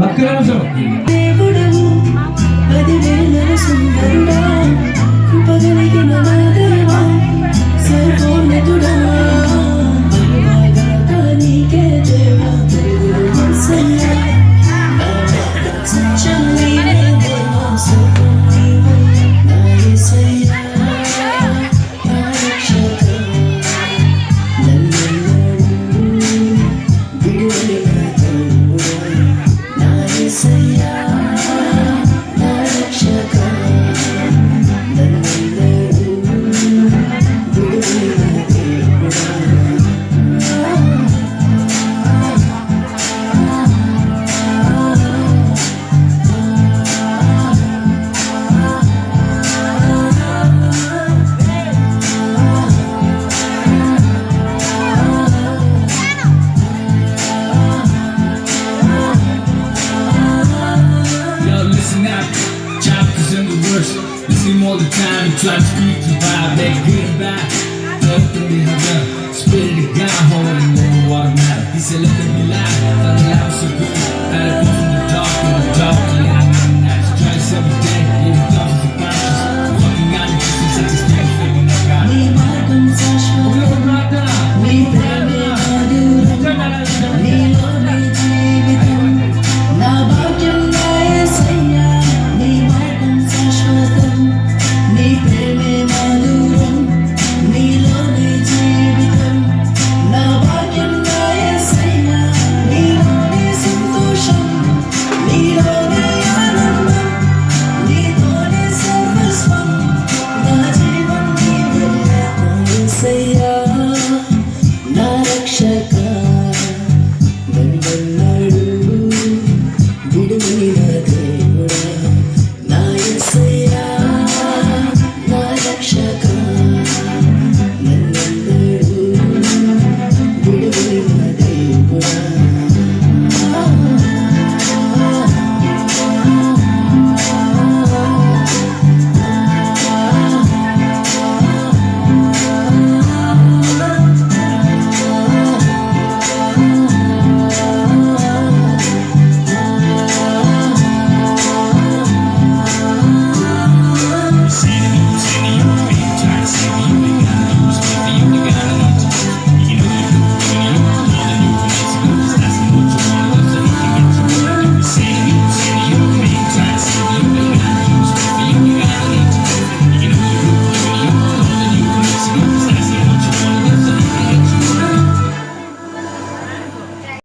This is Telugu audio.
ఒక్క నిమిషం. దేవుడవు పదివేల సుందరుడా కృపగలిగిన నా దేవా సర్వోన్నతుడా నీకే దేవా యేసయ్యా సత్యం నీవే దేవా సర్వం నీవే నా యేసయ్యా నా రక్షక నన్నెన్నడూ విడువని నా యేసయ్యా నా రక్షక నన్నెన్నడూ విడువని Chapters in the verse, listen all the time and try to speak the vibe. They good and bad, nothing they have done. Spit it down, hold it, know what I'm at. He said, look at me live.